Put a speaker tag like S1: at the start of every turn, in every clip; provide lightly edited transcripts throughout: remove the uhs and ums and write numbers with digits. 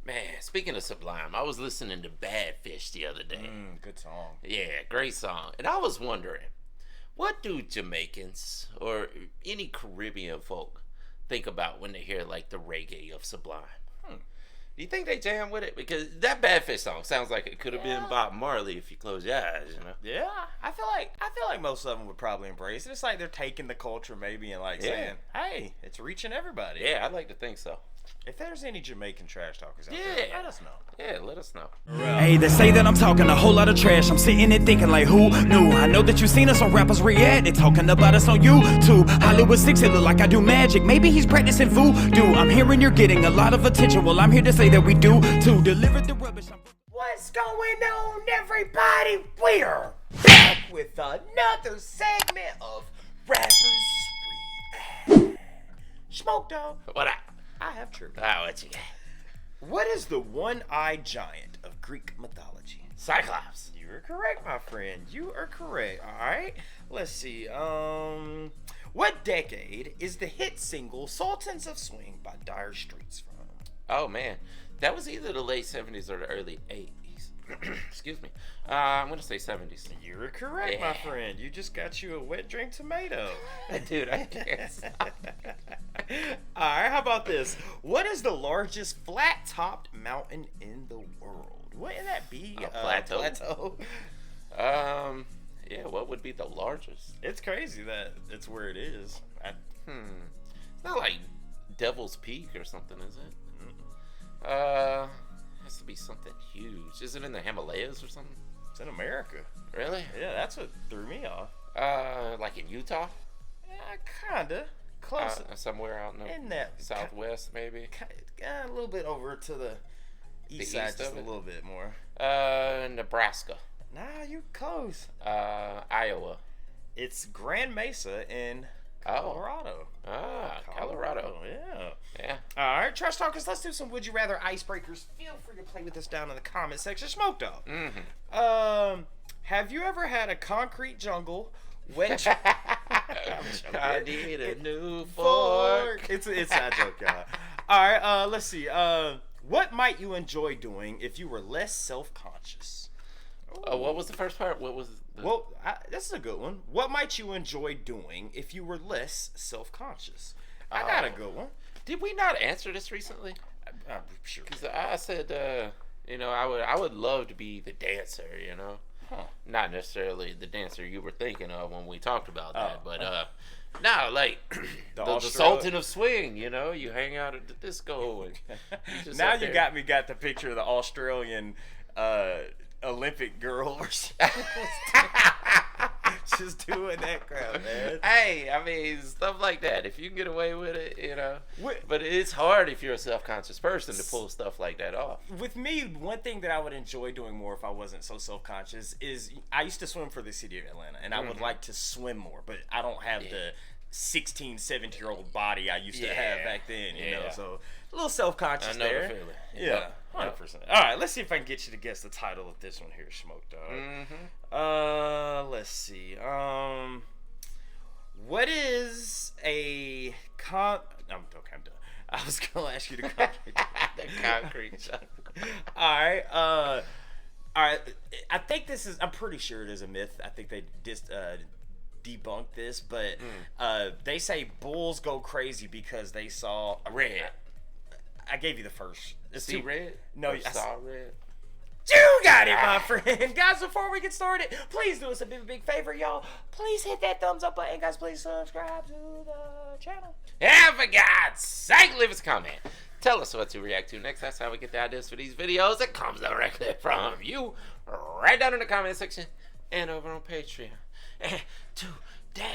S1: Man, speaking of Sublime, I was listening to Badfish the other day.
S2: Good song.
S1: Yeah, great song. And I was wondering, what do Jamaicans or any Caribbean folk think about when they hear like the reggae of Sublime? Do you think they jam with it? Because that Badfish song sounds like it could have been Bob Marley if you close your eyes, you know?
S2: Yeah, I feel like most of them would probably embrace it. It's like they're taking the culture maybe and like saying, "Hey, it's reaching everybody."
S1: Yeah, I'd like to think so.
S2: If there's any Jamaican trash talkers out there, let us know.
S1: Yeah, let us know.
S3: Hey, they say that I'm talking a whole lot of trash. I'm sitting there thinking like, who knew? I know that you seen us on rappers react. They talking about us on YouTube. Hollywood 6, it look like I do magic. Maybe he's practicing voodoo. I'm hearing you're getting a lot of attention. Well, I'm here to say that we do to deliver the rubbish.
S2: What's going on, everybody? We're back with another segment of Rappers React. Smoke Dog.
S1: What up?
S2: I have Triva.
S1: What you got?
S2: What is the one-eyed giant of Greek mythology?
S1: Cyclops.
S2: You are correct, my friend. You are correct. All right. Let's see. What decade is the hit single "Sultans of Swing" by Dire Straits from?
S1: Oh man, that was either the late 70s or the early 80s. Excuse me. I'm gonna say 70s.
S2: You're correct, my friend. You just got you a wet drink tomato.
S1: Dude, I can't stop.
S2: Alright, how about this? What is the largest flat-topped mountain in the world? Wouldn't that be
S1: a plateau?
S2: Plateau?
S1: Yeah, what would be the largest?
S2: It's crazy that it's where it is.
S1: It's not like Devil's Peak or something, is it? Has to be something huge. Is it in the Himalayas or something?
S2: It's in America.
S1: Really?
S2: Yeah, that's what threw me off.
S1: Like in Utah?
S2: Kinda. Close.
S1: Somewhere out in the southwest, maybe?
S2: A little bit over to the east side, just a little bit more.
S1: Nebraska.
S2: Nah, you close.
S1: Iowa.
S2: It's Grand Mesa in Colorado.
S1: Colorado. Yeah.
S2: All right, Trash Talkers, let's do some Would You Rather Icebreakers. Feel free to play with us down in the comment section. Smoke Dog. Have you ever had a concrete jungle which
S1: I need a new fork.
S2: It's that joke, y'all. All right, let's see. What might you enjoy doing if you were less self-conscious?
S1: What was the first part? What was
S2: this is a good one. What might you enjoy doing if you were less self-conscious? I got a good one.
S1: Did we not answer this recently?
S2: I'm sure.
S1: Because I said, I would love to be the dancer, you know? Not necessarily the dancer you were thinking of when we talked about that, but no, like the Sultan of Swing, you know? You hang out at the disco. And
S2: now you got the picture of the Australian Olympic girl or just doing that crap, man.
S1: Hey, I mean, stuff like that. If you can get away with it, you know. But it's hard if you're a self-conscious person to pull stuff like that off.
S2: With me, one thing that I would enjoy doing more if I wasn't so self-conscious is I used to swim for the city of Atlanta, and I would like to swim more, but I don't have the 16, 17-year-old body I used to have back then, you know, so a little self-conscious there.
S1: I know the feeling.
S2: Yeah, 100%. All right, let's see if I can get you to guess the title of this one here, Smoke Dog. Let's see. What is a I'm done. I was going to ask you the
S1: concrete jungle.
S2: All right. I think I'm pretty sure it is a myth. I think they just debunk this, but they say bulls go crazy because they saw a
S1: red.
S2: I gave you the first.
S1: See red?
S2: No,
S1: I saw red.
S2: You got it, my friend. Guys, before we get started, please do us a big favor, y'all. Please hit that thumbs up button. Guys, please subscribe to the channel.
S1: Yeah, for God's sake, leave us a comment. Tell us what to react to next. That's how we get the ideas for these videos. It comes directly from you, right down in the comment section and over on Patreon. And today,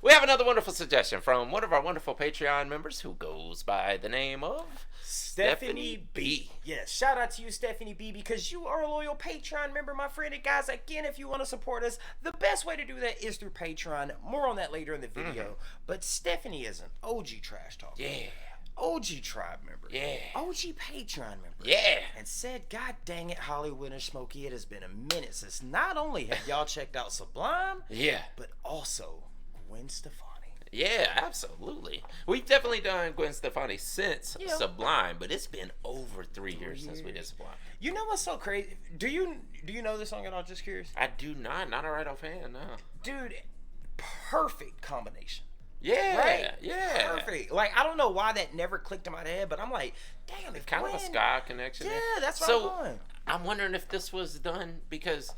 S1: we have another wonderful suggestion from one of our wonderful Patreon members who goes by the name of Stephanie B.
S2: Yes, shout out to you, Stephanie B, because you are a loyal Patreon member, my friend. And guys, again, if you want to support us, the best way to do that is through Patreon. More on that later in the video. But Stephanie is an OG Trash Talker.
S1: Yeah.
S2: OG Tribe member.
S1: Yeah.
S2: OG Patreon member.
S1: Yeah.
S2: And said, God dang it, Hollywood and Smokey, it has been a minute since not only have y'all checked out Sublime,
S1: yeah,
S2: but also Gwen Stefani.
S1: Yeah, absolutely. We've definitely done Gwen Stefani since
S2: Yeah.
S1: Sublime, but it's been over 3 years since we did Sublime.
S2: You know what's so crazy? Do you know this song at all? Just curious.
S1: I do not a right offhand, no.
S2: Dude, perfect combination.
S1: Yeah,
S2: Right?
S1: yeah.
S2: Perfect. Like, I don't know why that never clicked in my head, but I'm like, damn, if
S1: Kind of a
S2: Gwen-
S1: ska connection.
S2: Yeah,
S1: there.
S2: that's what
S1: so,
S2: I'm going.
S1: I'm wondering if this was done because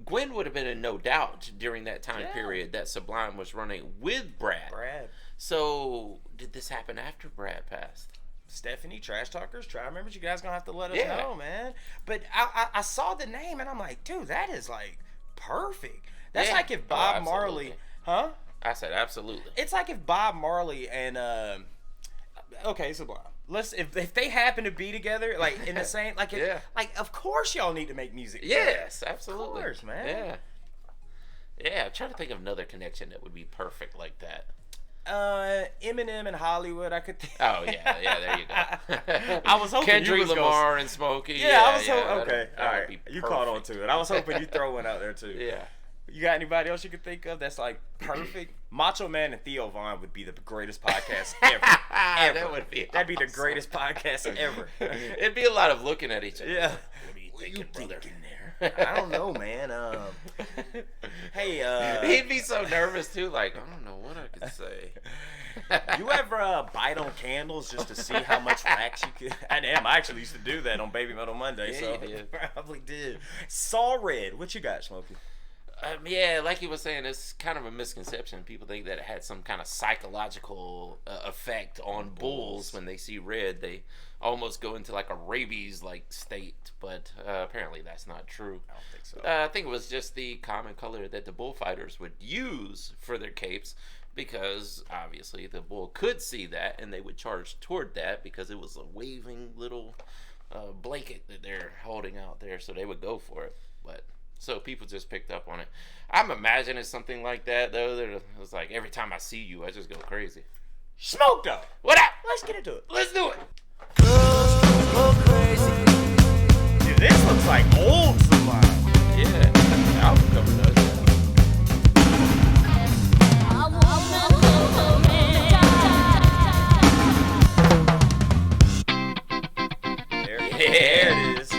S1: Gwen would have been in no doubt during that time period that Sublime was running with Brad. So, did this happen after Brad passed?
S2: Stephanie, Trash Talkers, Triva members, you guys gonna have to let us
S1: Yeah.
S2: know, man. But I saw the name and I'm like, dude, that is like perfect. That's
S1: Yeah.
S2: like if
S1: Oh,
S2: Bob Marley, huh?
S1: I said absolutely.
S2: It's like if Bob Marley and okay, Sublime. If they happen to be together, like in the same, like
S1: Yeah.
S2: like of course y'all need to make music. together.
S1: Yes, absolutely.
S2: Of course, man.
S1: Yeah. Yeah, I'm trying to think of another connection that would be perfect like that.
S2: Eminem and Hollywood, I could think.
S1: Oh yeah, there you go.
S2: I was hoping
S1: Kendrick
S2: you was
S1: Lamar
S2: gonna...
S1: and Smokey.
S2: Yeah, I was hoping.
S1: that'd-
S2: Okay, all
S1: that would
S2: right.
S1: be
S2: You caught on
S1: perfect.
S2: to it. I was hoping you'd throw one out there too.
S1: Yeah.
S2: You got anybody else you could think of that's like perfect? Macho Man and Theo Von would be the greatest podcast ever.
S1: That would be
S2: That'd be the
S1: awesome.
S2: greatest podcast ever.
S1: It'd be a lot of looking at each other.
S2: Yeah.
S1: What are you thinking, brother?
S2: I don't know, man. Hey,
S1: He'd be so nervous too. Like, I don't know what I could say.
S2: you ever bite on candles just to see how much wax you could? I actually used to do that on Baby Metal Monday,
S1: Yeah,
S2: so
S1: you did.
S2: probably did. Saw Red. What you got, Smokey?
S1: Yeah, like he was saying, it's kind of a misconception. People think that it had some kind of psychological effect on bulls when they see red. They almost go into like a rabies-like state, but apparently that's not true.
S2: I don't think so.
S1: I think it was just the common color that the bullfighters would use for their capes, because obviously the bull could see that and they would charge toward that because it was a waving little blanket that they're holding out there, so they would go for it. But so people just picked up on it. I'm imagining something like that though. That it was like every time I see you, I just go crazy.
S2: Smoke though.
S1: What up?
S2: Let's get into it.
S1: Let's do it.
S2: Dude, this looks like old Sublime.
S1: Yeah, the album cover does.
S2: There it is.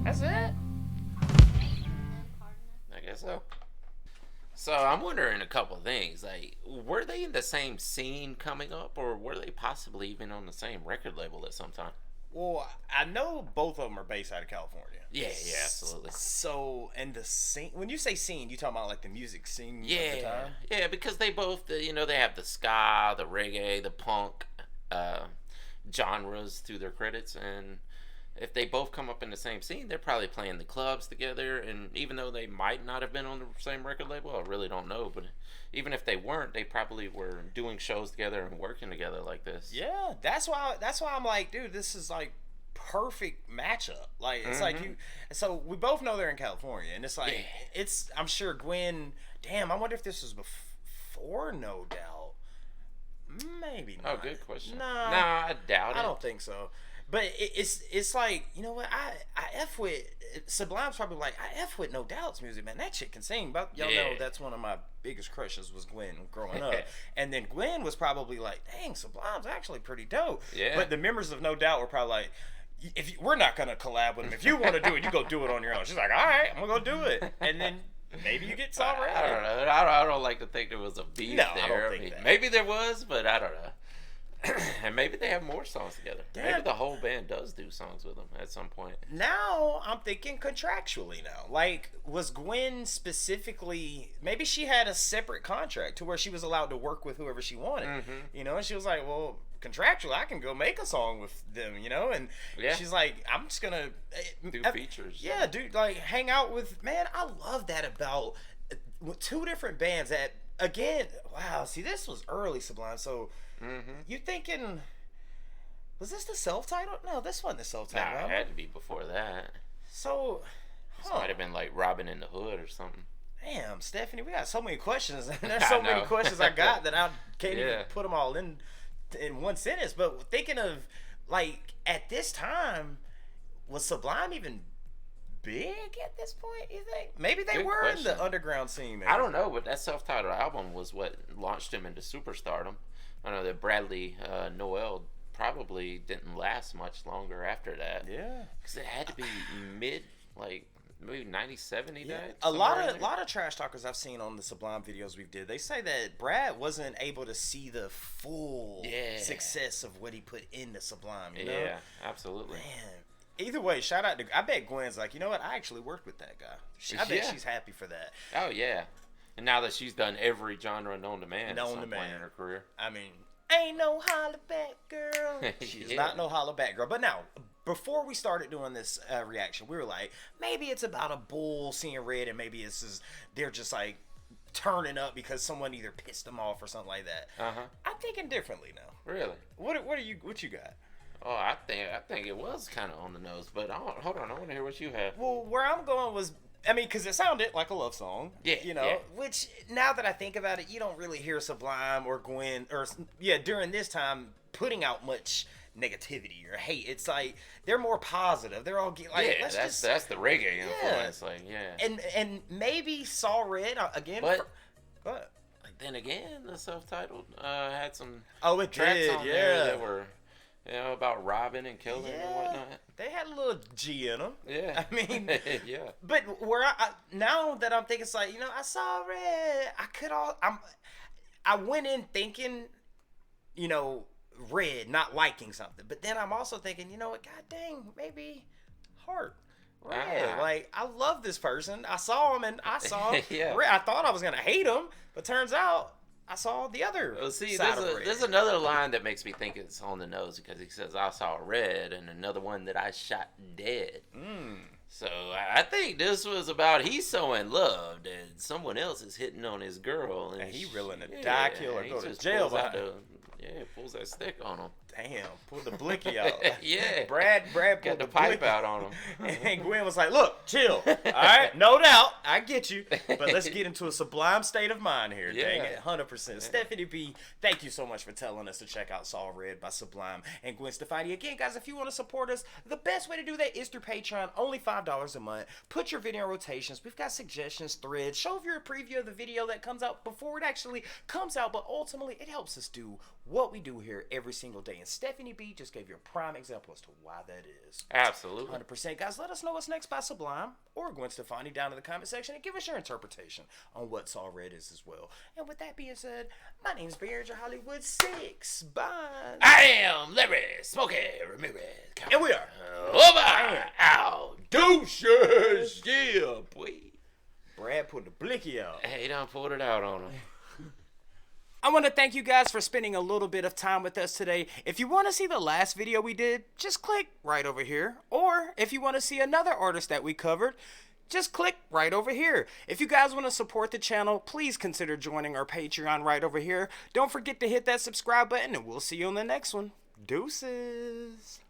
S1: That's it. I guess so. So I'm wondering a couple of things. Like, were they in the same scene coming up, or were they possibly even on the same record label at some time?
S2: Well, I know both of them are based out of California.
S1: Yeah, absolutely.
S2: So, and the scene, when you say scene, you talking about like the music scene of the
S1: Yeah,
S2: time?
S1: yeah, because they both, they have the ska, the reggae, the punk genres through their credits, and if they both come up in the same scene, they're probably playing the clubs together. And even though they might not have been on the same record label, I really don't know. But even if they weren't, they probably were doing shows together and working together like this.
S2: Yeah, that's why I'm like, dude, this is like perfect matchup. Like it's like you. So we both know they're in California, and it's like it's. I'm sure Gwen. Damn, I wonder if this was before No Doubt. Maybe not.
S1: Oh, good question.
S2: Nah,
S1: I doubt it.
S2: I don't think so. But it's like, you know what, I F with Sublime's probably like, I F with No Doubt's music, man. That chick can sing. But y'all know that's one of my biggest crushes was Gwen growing up. And then Gwen was probably like, dang, Sublime's actually pretty dope.
S1: Yeah.
S2: But the members of No Doubt were probably like, we're not gonna collab with him. If you want to do it, you go do it on your own. She's like, all right, I'm gonna go do it. And then maybe you get Saw Red.
S1: I don't know. I don't like to think there was a beef there.
S2: I don't think that.
S1: Maybe there was, but I don't know. And maybe they have more songs together.
S2: Damn.
S1: Maybe the whole band does do songs with them at some point.
S2: Now I'm thinking contractually now. Like, was Gwen specifically, maybe she had a separate contract to where she was allowed to work with whoever she wanted. You know, and she was like, well, contractually I can go make a song with them, you know? And she's like, I'm just gonna
S1: do features.
S2: Yeah, dude, like hang out with, man, I love that about two different bands that, again, wow, see, this was early Sublime, so you thinking, was this the self-titled? No, this wasn't the self-titled.
S1: Nah, it had to be before that.
S2: So,
S1: This might have been like Robin in the Hood or something.
S2: Damn, Stephanie, we got so many questions. And there's so many questions I got that I can't even put them all in one sentence. But thinking of, like, at this time, was Sublime even big at this point, you think? Maybe they were in the underground scene, maybe.
S1: I don't know, but that self-titled album was what launched him into superstardom. I know that Bradley Noel probably didn't last much longer after that.
S2: Yeah.
S1: Because it had to be maybe 97 he died.
S2: A lot of trash talkers I've seen on the Sublime videos we did, they say that Brad wasn't able to see the full success of what he put into Sublime, you know?
S1: Yeah, absolutely.
S2: Man. Either way, shout out to, I bet Gwen's like, you know what, I actually worked with that guy. I bet she's happy for that.
S1: Oh, yeah. And now that she's done every genre known to man at some point in her career.
S2: I mean, ain't no hollaback girl. She's not no hollaback girl. But now, before we started doing this reaction, we were like, maybe it's about a bull seeing red, and maybe they're just like turning up because someone either pissed them off or something like that. I'm thinking differently now.
S1: Really?
S2: What you got?
S1: Oh, I think it was kind of on the nose, but hold on, I want to hear what you have.
S2: Well, where I'm going was, I mean, because it sounded like a love song. Yeah. You know, which now that I think about it, you don't really hear Sublime or Gwen during this time putting out much negativity or hate. It's like they're more positive. They're all like, that's
S1: the reggae influence. Like,
S2: and maybe Saw Red again.
S1: But then again, the self-titled had some
S2: tracks on
S1: there that were, you know, about robbing and killing and whatnot.
S2: They had a little G in them.
S1: Yeah.
S2: I mean, But where now that I'm thinking, it's like, you know, I saw Red. I went in thinking, you know, Red, not liking something. But then I'm also thinking, you know what, god dang, maybe Heart. Red. Like, I love this person. I saw him and I saw Red. I thought I was going to hate him, but turns out I saw the other side of Red.
S1: There's another line that makes me think it's on the nose because he says, I saw Red, and another one that I shot dead. So I think this was about he's so in love that someone else is hitting on his girl. And
S2: he willing to die, kill, or go to jail.
S1: Pulls that stick on him.
S2: Damn, pulled the blicky out.
S1: Brad
S2: pulled
S1: got the pipe out on him.
S2: And Gwen was like, look, chill. All right, no doubt. I get you. But let's get into a Sublime state of mind here. Dang it, 100%. Yeah. Stephanie B, thank you so much for telling us to check out Saw Red by Sublime and Gwen Stefani. Again, guys, if you want to support us, the best way to do that is through Patreon. Only $5 a month. Put your video in rotations. We've got suggestions, threads. Show you a preview of the video that comes out before it actually comes out. But ultimately, it helps us do what we do here every single day. And Stephanie B just gave you a prime example as to why that is.
S1: Absolutely.
S2: 100%. Guys, let us know what's next by Sublime or Gwen Stefani down in the comment section and give us your interpretation on what Saw Red is as well. And with that being said, my name is Barry Hollywood 6. Bye.
S1: I am Larry Smokey Ramirez.
S2: And we are
S1: over out. Deuces. Yeah, boy.
S2: Brad put the blicky out.
S1: Hey, he done pulled it out on him.
S2: I want to thank you guys for spending a little bit of time with us today. If you want to see the last video we did, just click right over here. Or if you want to see another artist that we covered, just click right over here. If you guys want to support the channel, please consider joining our Patreon right over here. Don't forget to hit that subscribe button, and we'll see you on the next one. Deuces.